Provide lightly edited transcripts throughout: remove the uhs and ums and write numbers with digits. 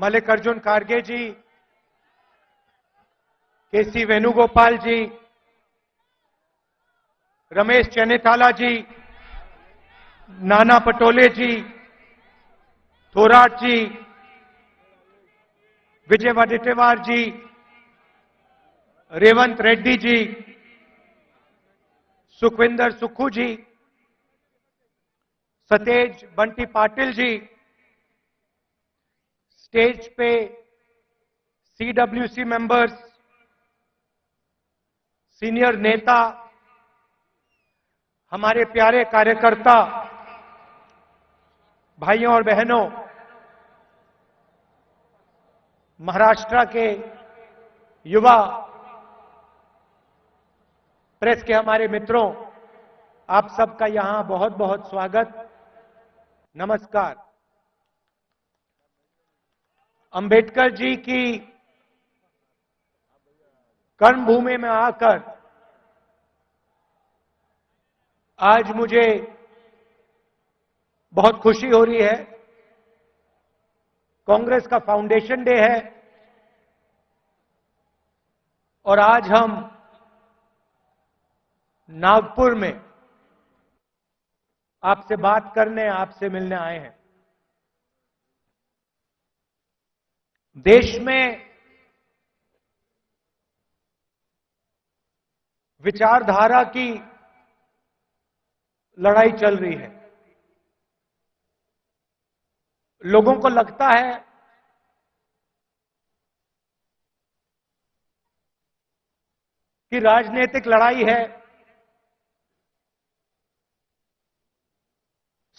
मल्लिकार्जुन खड़गे जी, केसी वेणुगोपाल जी, रमेश चन्नीथाला जी, नाना पटोले जी, थोराट जी, विजय वडेट्टीवार जी, रेवंत रेड्डी जी, सुखविंदर सुक्खू जी, सतेज बंटी पाटिल जी, स्टेज पे CWC members, senior नेता, हमारे प्यारे कार्यकर्ता, भाइयों और बहनों, महाराष्ट्र के युवा प्रेस के हमारे मित्रों, आप सबका यहां बहुत बहुत स्वागत, नमस्कार। अंबेडकर जी की कर्मभूमि में आकर आज मुझे बहुत खुशी हो रही है। कांग्रेस का फाउंडेशन डे है और आज हम नागपुर में आपसे बात करने, आपसे मिलने आए हैं। देश में विचारधारा की लड़ाई चल रही है। लोगों को लगता है कि राजनीतिक लड़ाई है,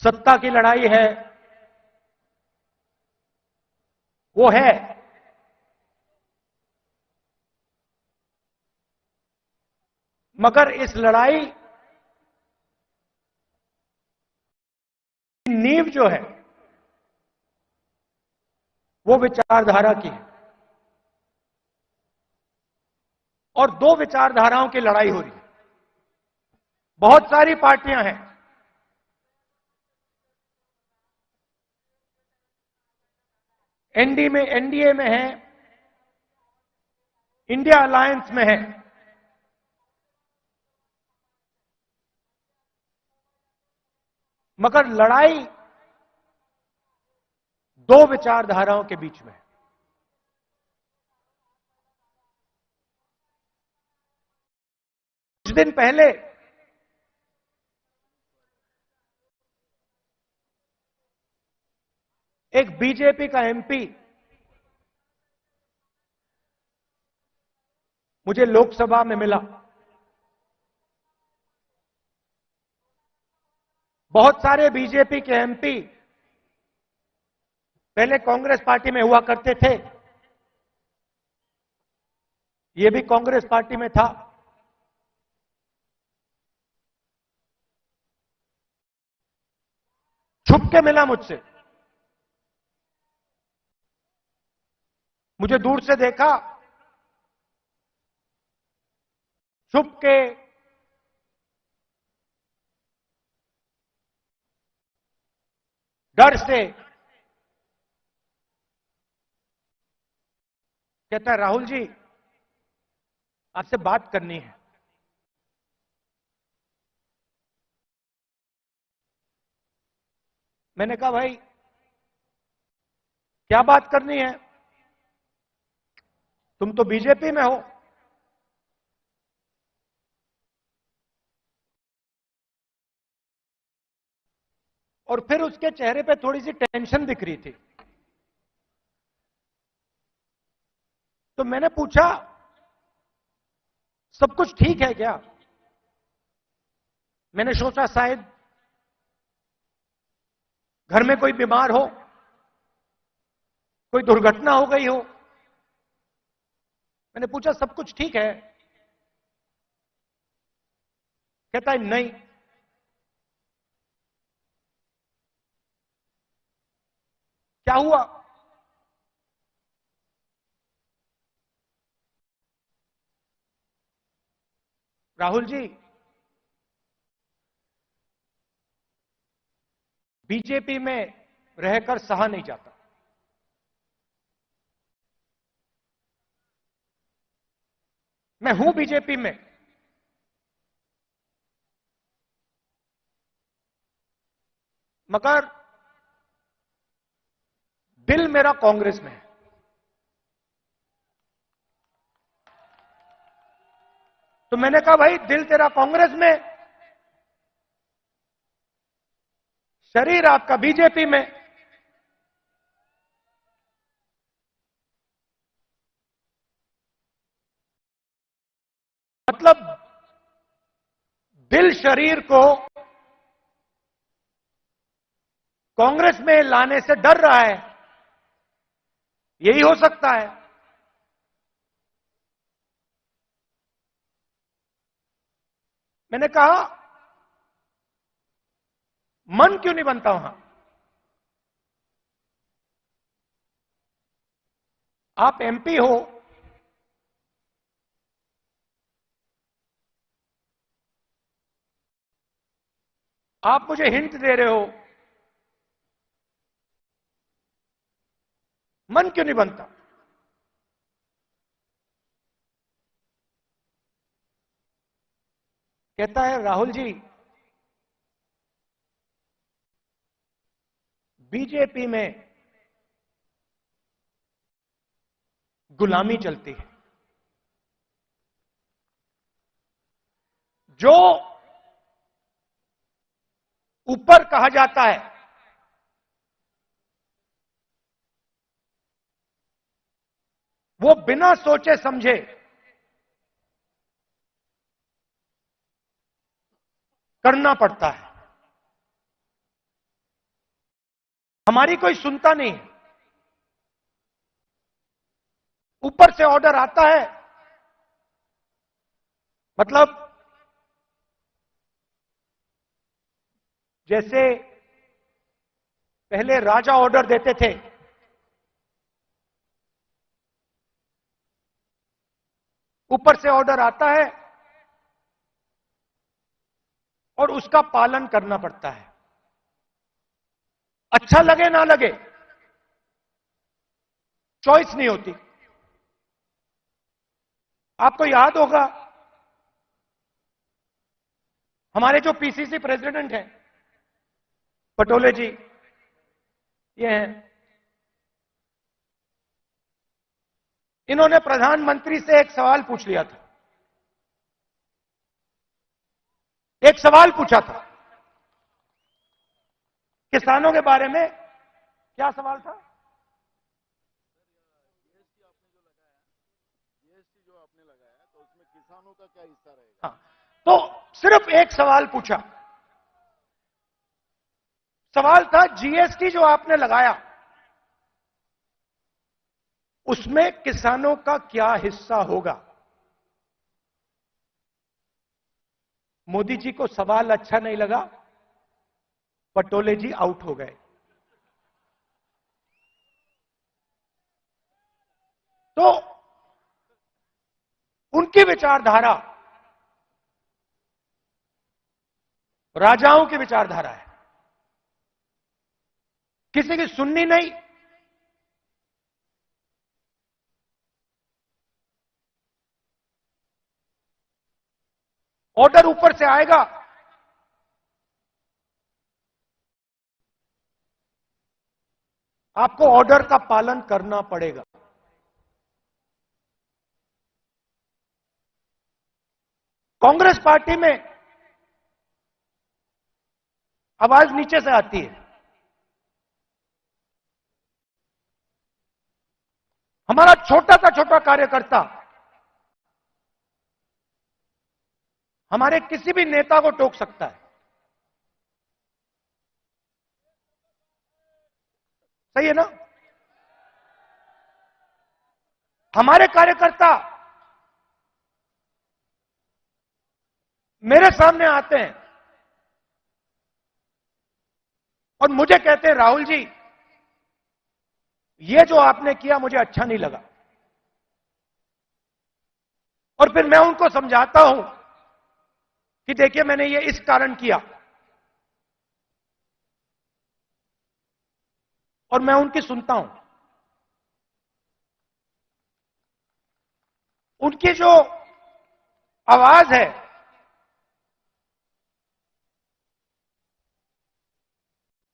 सत्ता की लड़ाई है। वो है, मगर इस लड़ाई की नींव जो है वो विचारधारा की है और दो विचारधाराओं की लड़ाई हो रही है। बहुत सारी पार्टियां हैं, एनडीए में है, इंडिया अलायंस में है, मगर लड़ाई दो विचारधाराओं के बीच में है। कुछ दिन पहले एक बीजेपी का एमपी मुझे लोकसभा में मिला। बहुत सारे बीजेपी के एमपी पहले कांग्रेस पार्टी में हुआ करते थे, ये भी कांग्रेस पार्टी में था। छुप के मिला मुझसे, मुझे दूर से देखा, छुप के डर से कहता है, राहुल जी आपसे बात करनी है। मैंने कहा भाई क्या बात करनी है, तुम तो बीजेपी में हो। और फिर उसके चेहरे पे थोड़ी सी टेंशन दिख रही थी। तो मैंने पूछा सब कुछ ठीक है क्या? मैंने सोचा शायद घर में कोई बीमार हो, कोई दुर्घटना हो गई हो। मैंने पूछा सब कुछ ठीक है? कहता है नहीं। क्या हुआ? राहुल जी बीजेपी में रहकर सहा नहीं जाता। मैं हूं बीजेपी में, मगर दिल मेरा कांग्रेस में है। तो मैंने कहा भाई दिल तेरा कांग्रेस में, शरीर आपका बीजेपी में। मतलब दिल शरीर को कांग्रेस में लाने से डर रहा है, यही हो सकता है। मैंने कहा मन क्यों नहीं बनता वहां? आप एमपी हो, आप मुझे हिंट दे रहे हो, मन क्यों नहीं बनता? कहता है राहुल जी, बीजेपी में गुलामी चलती है। जो ऊपर कहा जाता है वो बिना सोचे समझे करना पड़ता है। हमारी कोई सुनता नहीं है। ऊपर से ऑर्डर आता है, मतलब जैसे पहले राजा ऑर्डर देते थे, ऊपर से ऑर्डर आता है और उसका पालन करना पड़ता है, अच्छा लगे ना लगे, चॉइस नहीं होती। आपको याद होगा हमारे जो पीसीसी प्रेसिडेंट हैं पटोले जी, ये हैं, इन्होंने प्रधानमंत्री से एक सवाल पूछ लिया था। एक सवाल पूछा था किसानों के बारे में। क्या सवाल था? जीएसटी जो आपने लगाया तो उसमें किसानों का क्या हिस्सा रहेगा? हाँ, तो सिर्फ एक सवाल पूछा। सवाल था जीएसटी जो आपने लगाया उसमें किसानों का क्या हिस्सा होगा। मोदी जी को सवाल अच्छा नहीं लगा, पटोले जी आउट हो गए। तो उनकी विचारधारा राजाओं की विचारधारा है, किसी की सुननी नहीं। ऑर्डर ऊपर से आएगा, आपको ऑर्डर का पालन करना पड़ेगा। कांग्रेस पार्टी में आवाज नीचे से आती है। हमारा छोटा सा छोटा कार्यकर्ता हमारे किसी भी नेता को टोक सकता है। सही है ना? हमारे कार्यकर्ता मेरे सामने आते हैं और मुझे कहते हैं राहुल जी ये जो आपने किया मुझे अच्छा नहीं लगा। और फिर मैं उनको समझाता हूं कि देखिए मैंने ये इस कारण किया, और मैं उनकी सुनता हूं। उनकी जो आवाज है,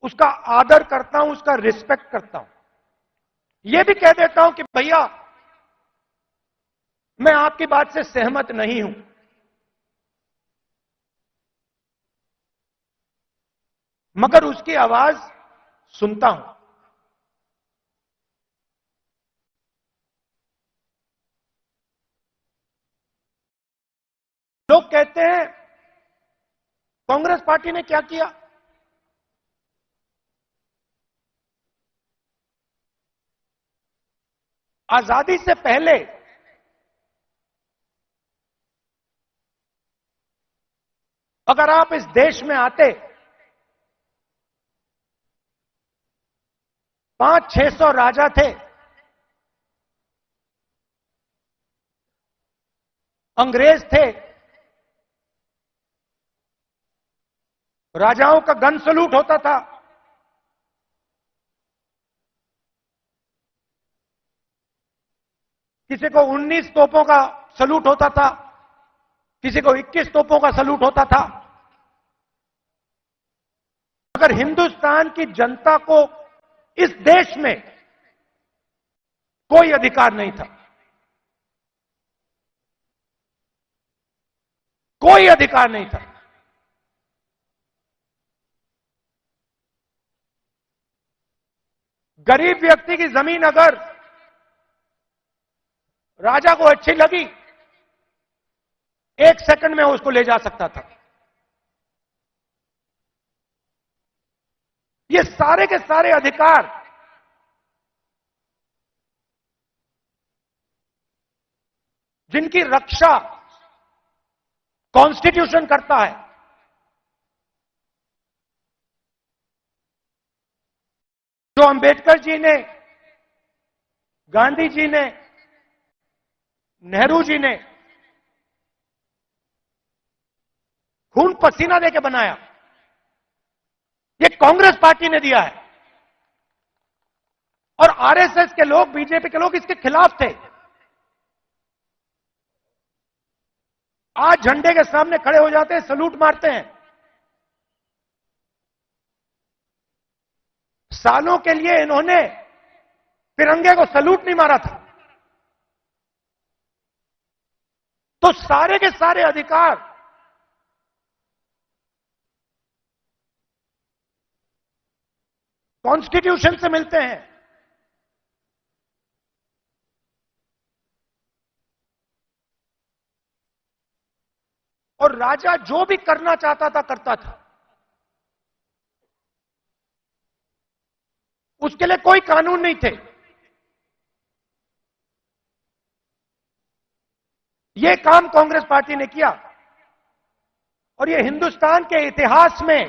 उसका आदर करता हूं, उसका रिस्पेक्ट करता हूं। यह भी कह देता हूं कि भैया मैं आपकी बात से सहमत नहीं हूं, मगर उसकी आवाज सुनता हूं। लोग कहते हैं कांग्रेस पार्टी ने क्या किया। आजादी से पहले अगर आप इस देश में आते 500-600 राजा थे, अंग्रेज थे, राजाओं का गन सलूट होता था, किसी को 19 तोपों का सलूट होता था, किसी को 21 तोपों का सलूट होता था। अगर हिंदुस्तान की जनता को इस देश में कोई अधिकार नहीं था, कोई अधिकार नहीं था, गरीब व्यक्ति की जमीन अगर राजा को अच्छी लगी, 1 सेकंड में उसको ले जा सकता था। ये सारे के सारे अधिकार जिनकी रक्षा कॉन्स्टिट्यूशन करता है, जो अंबेडकर जी ने, गांधी जी ने, नेहरू जी ने खून पसीना देके बनाया, ये कांग्रेस पार्टी ने दिया है। और आरएसएस के लोग, बीजेपी के लोग इसके खिलाफ थे। आज झंडे के सामने खड़े हो जाते हैं, सलूट मारते हैं। सालों के लिए इन्होंने तिरंगे को सलूट नहीं मारा था। तो सारे के सारे अधिकार कॉन्स्टिट्यूशन से मिलते हैं। और राजा जो भी करना चाहता था करता था, उसके लिए कोई कानून नहीं थे। यह काम कांग्रेस पार्टी ने किया और यह हिंदुस्तान के इतिहास में,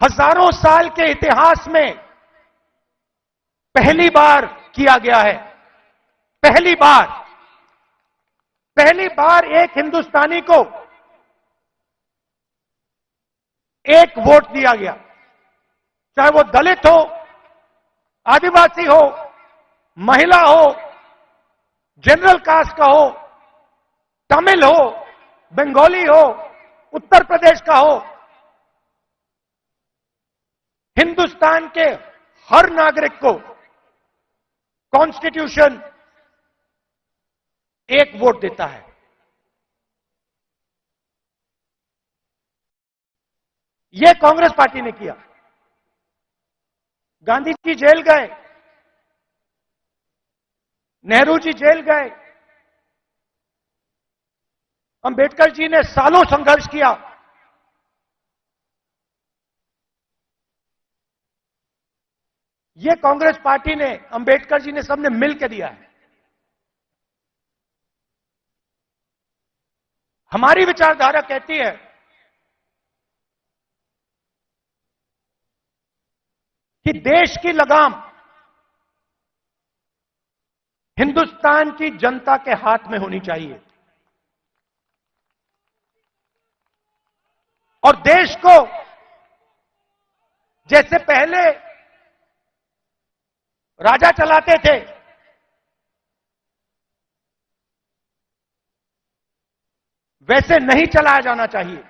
हजारों साल के इतिहास में पहली बार किया गया है। पहली बार एक हिंदुस्तानी को एक वोट दिया गया, चाहे वो दलित हो, आदिवासी हो, महिला हो, जनरल कास्ट का हो, तमिल हो, बंगाली हो, उत्तर प्रदेश का हो। हिंदुस्तान के हर नागरिक को कॉन्स्टिट्यूशन एक वोट देता है। यह कांग्रेस पार्टी ने किया। गांधी जी जेल गए, नेहरू जी जेल गए, अंबेडकर जी ने सालों संघर्ष किया। यह कांग्रेस पार्टी ने, अंबेडकर जी ने, सबने मिलकर दिया है। हमारी विचारधारा कहती है कि देश की लगाम हिंदुस्तान की जनता के हाथ में होनी चाहिए और देश को, जैसे पहले राजा चलाते थे, वैसे नहीं चलाया जाना चाहिए।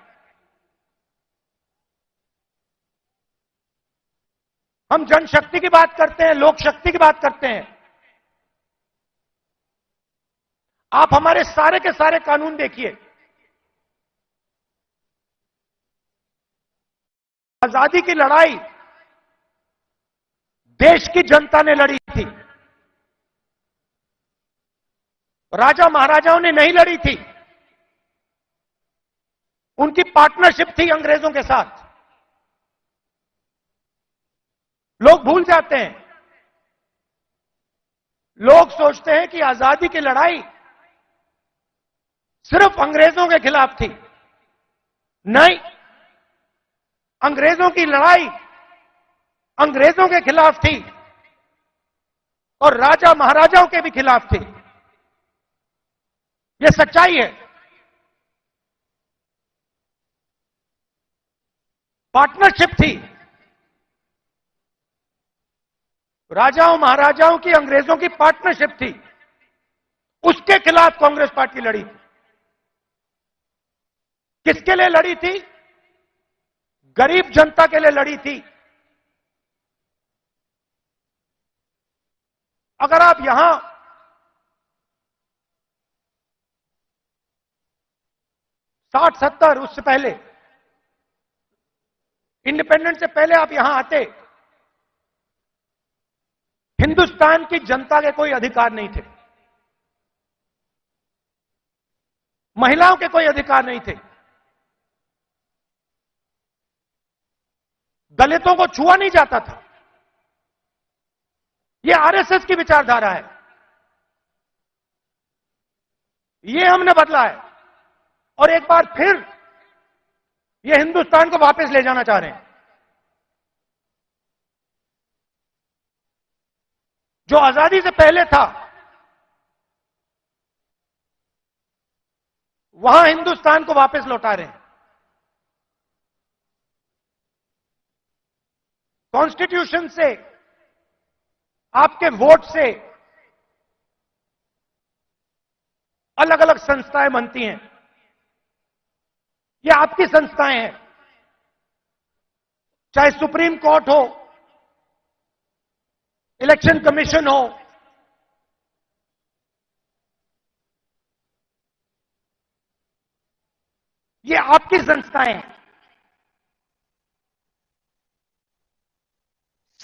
हम जनशक्ति की बात करते हैं, लोक शक्ति की बात करते हैं। आप हमारे सारे के सारे कानून देखिए। आजादी की लड़ाई देश की जनता ने लड़ी थी, राजा महाराजाओं ने नहीं लड़ी थी। उनकी पार्टनरशिप थी अंग्रेजों के साथ। लोग भूल जाते हैं। लोग सोचते हैं कि आजादी की लड़ाई सिर्फ अंग्रेजों के खिलाफ थी। नहीं, अंग्रेजों की लड़ाई अंग्रेजों के खिलाफ थी और राजा महाराजाओं के भी खिलाफ थी। यह सच्चाई है। पार्टनरशिप थी। राजाओं महाराजाओं की अंग्रेजों की पार्टनरशिप थी। उसके खिलाफ कांग्रेस पार्टी लड़ी थी। किसके लिए लड़ी थी? गरीब जनता के लिए लड़ी थी। अगर आप यहां साठ 70 उससे पहले, इंडिपेंडेंस से पहले आप यहां आते, हिंदुस्तान की जनता के कोई अधिकार नहीं थे। महिलाओं के कोई अधिकार नहीं थे। दलितों को छुआ नहीं जाता था। यह आरएसएस की विचारधारा है। यह हमने बदला है और एक बार फिर यह हिंदुस्तान को वापस ले जाना चाह रहे हैं। जो आजादी से पहले था वहां हिंदुस्तान को वापस लौटा रहे हैं। कॉन्स्टिट्यूशन से, आपके वोट से अलग अलग संस्थाएं बनती हैं। ये आपकी संस्थाएं हैं। चाहे सुप्रीम कोर्ट हो, इलेक्शन कमीशन हो, ये आपकी संस्थाएं हैं।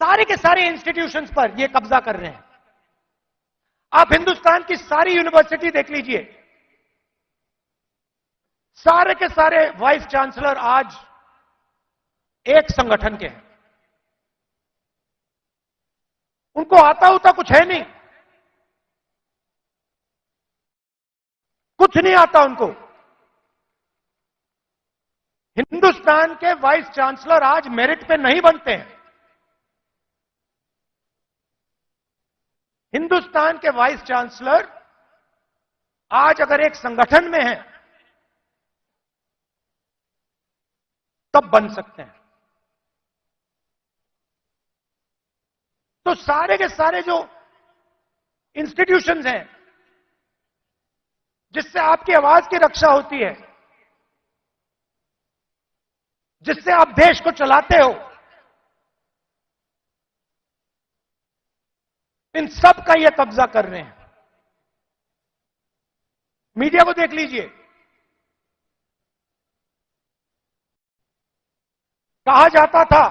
सारे के सारे इंस्टीट्यूशंस पर ये कब्जा कर रहे हैं। आप हिंदुस्तान की सारी यूनिवर्सिटी देख लीजिए। सारे के सारे वाइस चांसलर आज एक संगठन के हैं। उनको आता होता कुछ है नहीं, कुछ नहीं आता उनको। हिंदुस्तान के वाइस चांसलर आज मेरिट पे नहीं बनते हैं। हिंदुस्तान के वाइस चांसलर आज अगर एक संगठन में हैं तब बन सकते हैं। तो सारे के सारे जो इंस्टीट्यूशंस हैं जिससे आपकी आवाज की रक्षा होती है, जिससे आप देश को चलाते हो, इन सब का ये कब्जा कर रहे हैं। मीडिया को देख लीजिए। कहा जाता था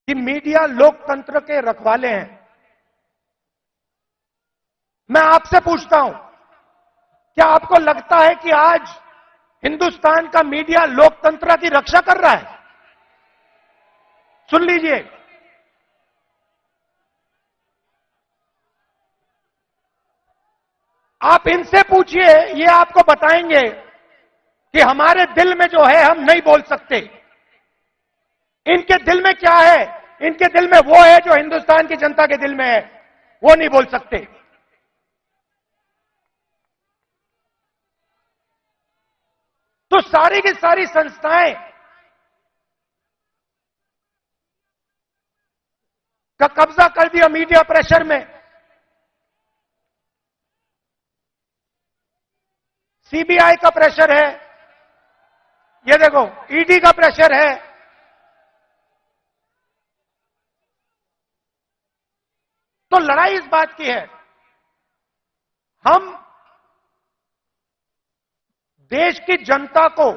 कि मीडिया लोकतंत्र के रखवाले हैं। मैं आपसे पूछता हूं, क्या आपको लगता है कि आज हिंदुस्तान का मीडिया लोकतंत्र की रक्षा कर रहा है? सुन लीजिए, आप इनसे पूछिए, ये आपको बताएंगे कि हमारे दिल में जो है हम नहीं बोल सकते। इनके दिल में क्या है? इनके दिल में वो है जो हिंदुस्तान की जनता के दिल में है, वो नहीं बोल सकते। तो सारी की सारी संस्थाएं का कब्जा कर दिया मीडिया प्रेशर में। सीबीआई का प्रेशर है, ये देखो ईडी का प्रेशर है। तो लड़ाई इस बात की है, हम देश की जनता को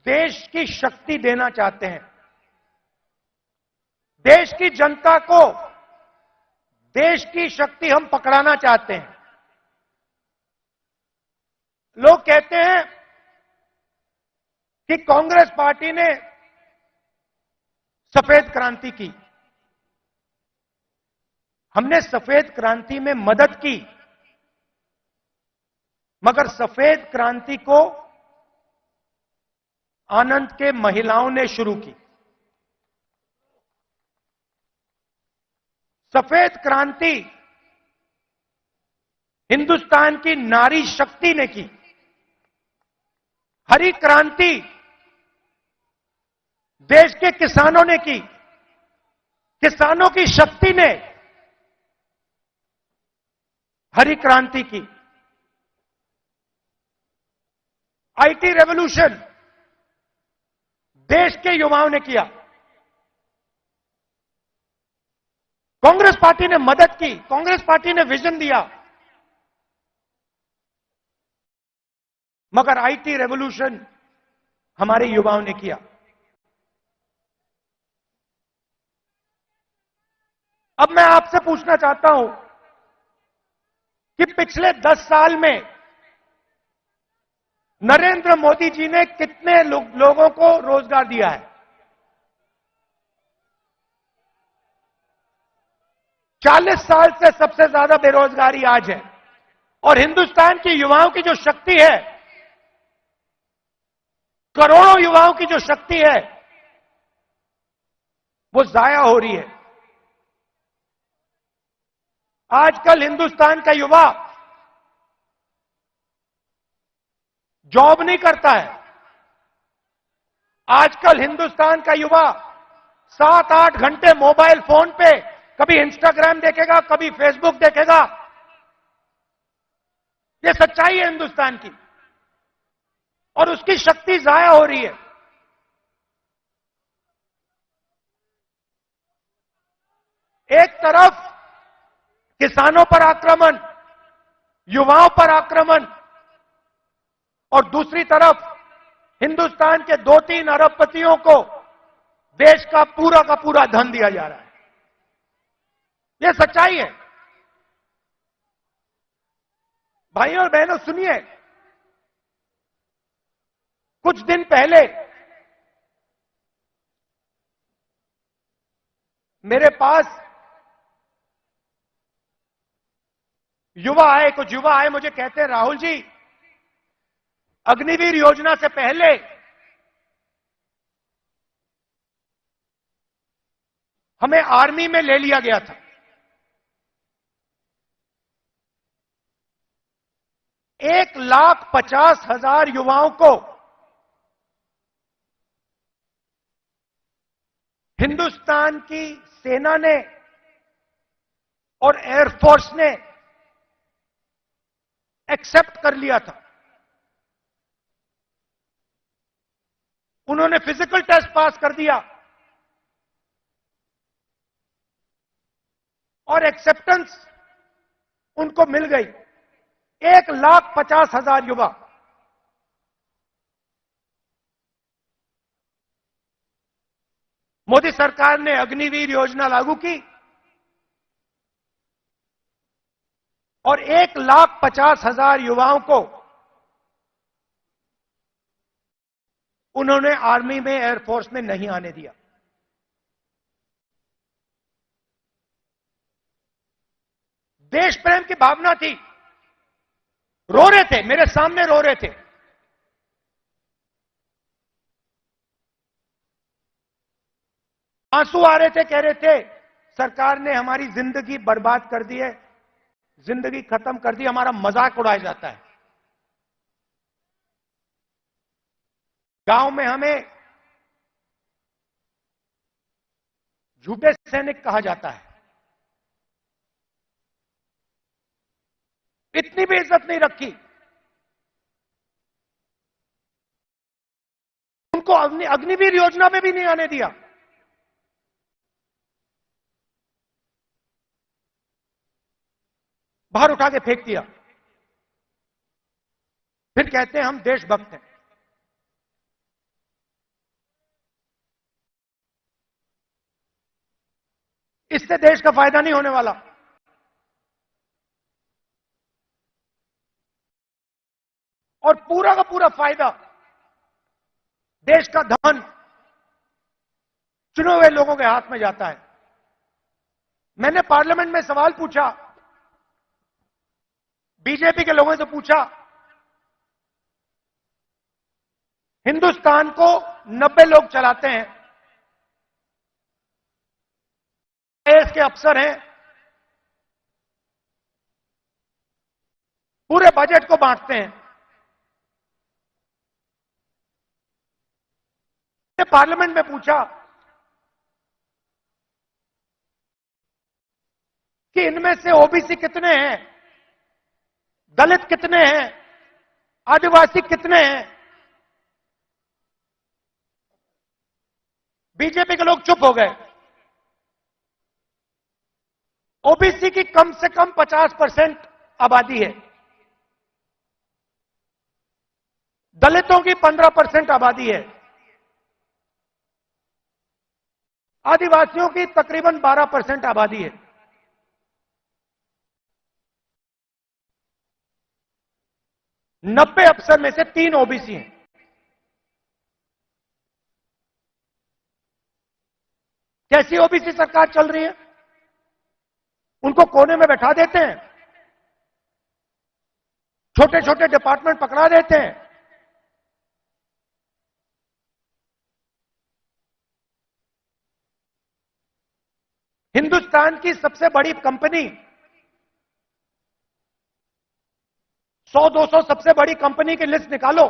देश की शक्ति देना चाहते हैं। देश की जनता को देश की शक्ति हम पकड़ाना चाहते हैं। लोग कहते हैं कि कांग्रेस पार्टी ने सफेद क्रांति की। हमने सफेद क्रांति में मदद की, मगर सफेद क्रांति को आनंद के महिलाओं ने शुरू की। सफेद क्रांति हिंदुस्तान की नारी शक्ति ने की। हरी क्रांति देश के किसानों ने की। किसानों की शक्ति ने हरी क्रांति की। आईटी रेवोल्यूशन देश के युवाओं ने किया। कांग्रेस पार्टी ने मदद की, कांग्रेस पार्टी ने विजन दिया, मगर आईटी रेवोल्यूशन हमारे युवाओं ने किया। अब मैं आपसे पूछना चाहता हूं कि पिछले 10 साल में नरेंद्र मोदी जी ने कितने लोगों को रोजगार दिया है? 40 साल से सबसे ज्यादा बेरोजगारी आज है, और हिंदुस्तान की युवाओं की जो शक्ति है, करोड़ों युवाओं की जो शक्ति है, वो जाया हो रही है। आजकल हिंदुस्तान का युवा जॉब नहीं करता है। आजकल हिंदुस्तान का युवा 7-8 घंटे मोबाइल फोन पे कभी इंस्टाग्राम देखेगा, कभी फेसबुक देखेगा। ये सच्चाई है हिंदुस्तान की, और उसकी शक्ति जाया हो रही है। एक तरफ किसानों पर आक्रमण, युवाओं पर आक्रमण, और दूसरी तरफ हिंदुस्तान के 2-3 अरबपतियों को देश का पूरा धन दिया जा रहा है। यह सच्चाई है। भाइयों और बहनों सुनिए, कुछ दिन पहले मेरे पास कुछ युवा आए, मुझे कहते हैं राहुल जी, अग्निवीर योजना से पहले हमें आर्मी में ले लिया गया था। 1,50,000 युवाओं को हिंदुस्तान की सेना ने और एयरफोर्स ने एक्सेप्ट कर लिया था। उन्होंने फिजिकल टेस्ट पास कर दिया और एक्सेप्टेंस उनको मिल गई। 1,50,000 युवा। मोदी सरकार ने अग्निवीर योजना लागू की और 1,50,000 युवाओं को उन्होंने आर्मी में, एयरफोर्स में नहीं आने दिया। देश प्रेम की भावना थी। रो रहे थे, मेरे सामने रो रहे थे। आंसू आ रहे थे, कह रहे थे सरकार ने हमारी जिंदगी बर्बाद कर दी है, जिंदगी खत्म कर दी, हमारा मजाक उड़ाया जाता है। गांव में हमें झूठे सैनिक कहा जाता है। इतनी भी इज्जत नहीं रखी। उनको अग्निवीर योजना में भी नहीं आने दिया। बाहर उठा के फेंक दिया। फिर कहते हैं हम देशभक्त हैं। इससे देश का फायदा नहीं होने वाला। और पूरा का पूरा फायदा, देश का धन चुने हुए लोगों के हाथ में जाता है। मैंने पार्लियामेंट में सवाल पूछा, बीजेपी के लोगों से पूछा, हिंदुस्तान को 90 लोग चलाते हैं, आईएएस के अफसर हैं, पूरे बजट को बांटते हैं। मैंने पार्लियामेंट में पूछा कि इनमें से ओबीसी कितने हैं, दलित कितने हैं, आदिवासी कितने हैं। बीजेपी के लोग चुप हो गए। ओबीसी की कम से कम 50% आबादी है, दलितों की 15% आबादी है, आदिवासियों की तकरीबन 12% आबादी है। 90 अफसर में से 3 ओबीसी हैं। कैसी ओबीसी सरकार चल रही है? उनको कोने में बैठा देते हैं, छोटे छोटे डिपार्टमेंट पकड़ा देते हैं, हिंदुस्तान की सबसे बड़ी कंपनी, 100-200 सबसे बड़ी कंपनी की लिस्ट निकालो,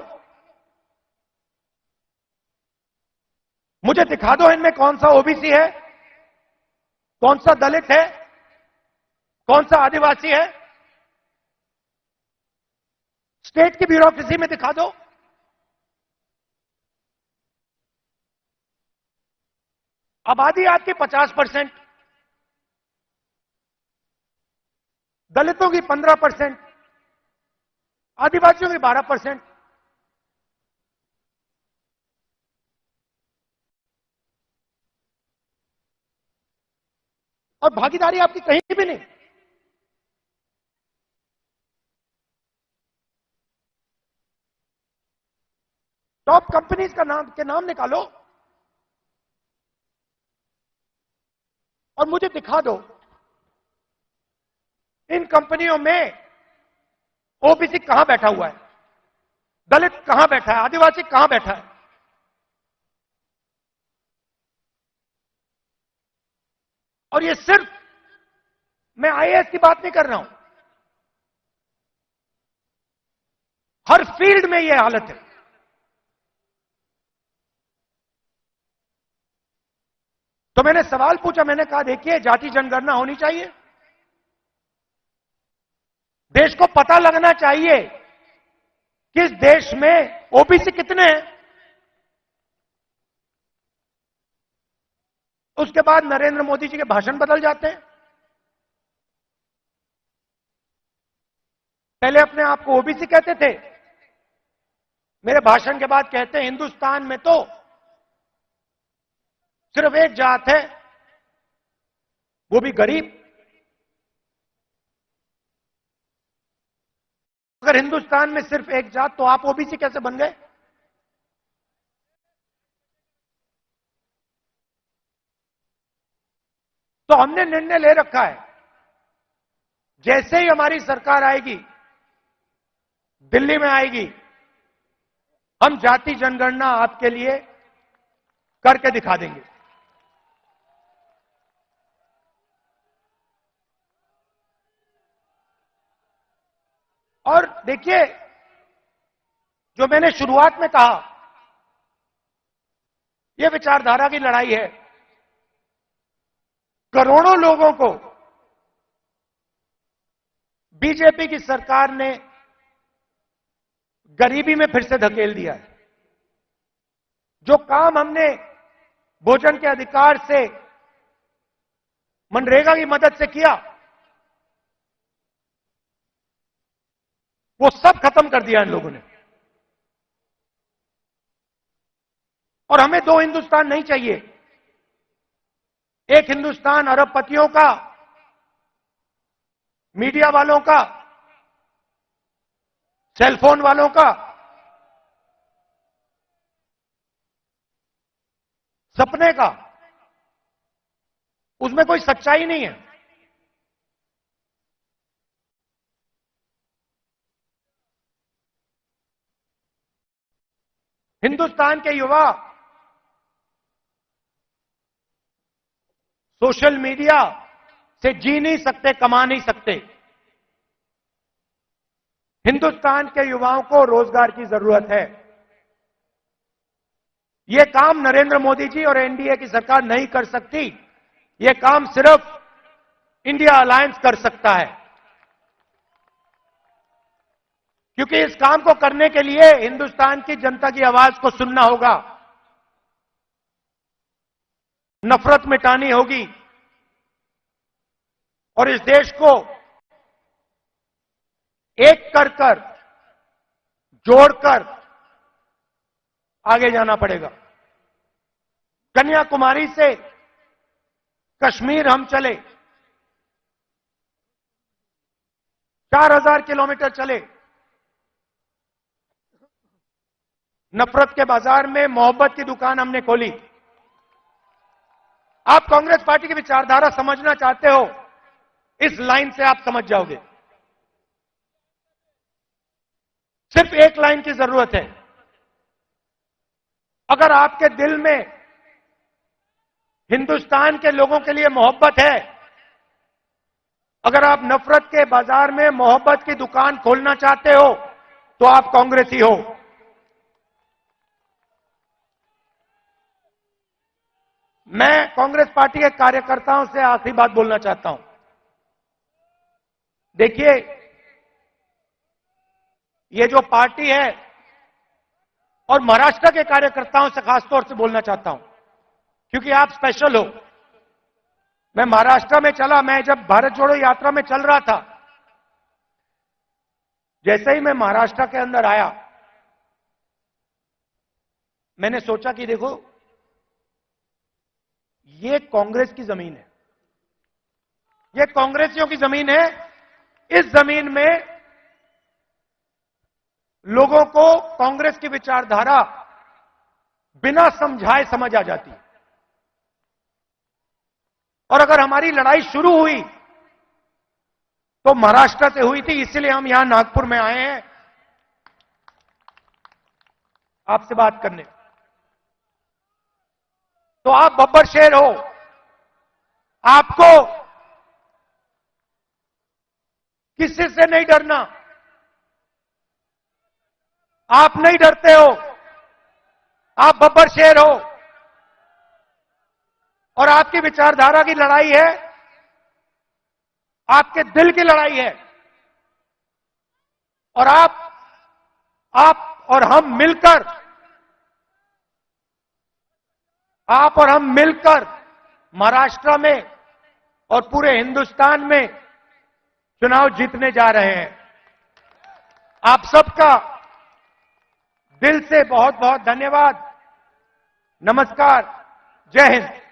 मुझे दिखा दो इनमें कौन सा ओबीसी है, कौन सा दलित है, कौन सा आदिवासी है। स्टेट की ब्यूरोक्रेसी में दिखा दो। आबादी आपकी 50%, दलितों की 15%, आदिवासियों की 12%। और भागीदारी आपकी कहीं भी नहीं। टॉप कंपनीज के नाम निकालो और मुझे दिखा दो इन कंपनियों में ओबीसी कहां बैठा हुआ है, दलित कहां बैठा है, आदिवासी कहां बैठा है। और ये सिर्फ मैं आईएएस की बात नहीं कर रहा हूं, हर फील्ड में यह हालत है। तो मैंने सवाल पूछा, मैंने कहा देखिए जाति जनगणना होनी चाहिए, देश को पता लगना चाहिए कि इस देश में ओबीसी कितने हैं। उसके बाद नरेंद्र मोदी जी के भाषण बदल जाते हैं। पहले अपने आप को ओबीसी कहते थे, मेरे भाषण के बाद कहते हैं हिंदुस्तान में तो सिर्फ एक जात है, वो भी गरीब। अगर हिंदुस्तान में सिर्फ एक जात तो आप ओबीसी कैसे बन गए? तो हमने निर्णय ले रखा है, जैसे ही हमारी सरकार आएगी, दिल्ली में आएगी, हम जाति जनगणना आपके लिए करके दिखा देंगे। और देखिए, जो मैंने शुरुआत में कहा, यह विचारधारा की लड़ाई है। करोड़ों लोगों को बीजेपी की सरकार ने गरीबी में फिर से धकेल दिया है। जो काम हमने भोजन के अधिकार से, मनरेगा की मदद से किया, वो सब खत्म कर दिया इन लोगों ने। और हमें दो हिंदुस्तान नहीं चाहिए। एक हिंदुस्तान अरबपतियों का, मीडिया वालों का, सेलफोन वालों का, सपने का, उसमें कोई सच्चाई नहीं है। हिंदुस्तान के युवा सोशल मीडिया से जी नहीं सकते, कमा नहीं सकते। हिंदुस्तान के युवाओं को रोजगार की जरूरत है। यह काम नरेंद्र मोदी जी और एनडीए की सरकार नहीं कर सकती। यह काम सिर्फ इंडिया अलायंस कर सकता है, क्योंकि इस काम को करने के लिए हिंदुस्तान की जनता की आवाज को सुनना होगा, नफरत मिटानी होगी और इस देश को एक कर जोड़कर आगे जाना पड़ेगा। कन्याकुमारी से कश्मीर हम चले, 4000 किलोमीटर चले, नफरत के बाजार में मोहब्बत की दुकान हमने खोली। आप कांग्रेस पार्टी की विचारधारा समझना चाहते हो, इस लाइन से आप समझ जाओगे। सिर्फ एक लाइन की जरूरत है। अगर आपके दिल में हिंदुस्तान के लोगों के लिए मोहब्बत है, अगर आप नफरत के बाजार में मोहब्बत की दुकान खोलना चाहते हो, तो आप कांग्रेसी हो। मैं कांग्रेस पार्टी के कार्यकर्ताओं से आखिरी बात बोलना चाहता हूं। देखिए, ये जो पार्टी है, और महाराष्ट्र के कार्यकर्ताओं से खासतौर से बोलना चाहता हूं, क्योंकि आप स्पेशल हो। मैं महाराष्ट्र में चला, मैं जब भारत जोड़ो यात्रा में चल रहा था, जैसे ही मैं महाराष्ट्र के अंदर आया, मैंने सोचा कि देखो, ये कांग्रेस की जमीन है, ये कांग्रेसियों की जमीन है। इस जमीन में लोगों को कांग्रेस की विचारधारा बिना समझाए समझ आ जाती है। और अगर हमारी लड़ाई शुरू हुई तो महाराष्ट्र से हुई थी, इसलिए हम यहां नागपुर में आए हैं आपसे बात करने। तो आप बब्बर शेर हो, आपको किसी से नहीं डरना। आप नहीं डरते हो, आप बब्बर शेर हो, और आपकी विचारधारा की लड़ाई है, आपके दिल की लड़ाई है। और आप और हम मिलकर, आप और हम मिलकर महाराष्ट्र में और पूरे हिंदुस्तान में चुनाव जीतने जा रहे हैं। आप सबका दिल से बहुत बहुत धन्यवाद। नमस्कार, जय हिंद।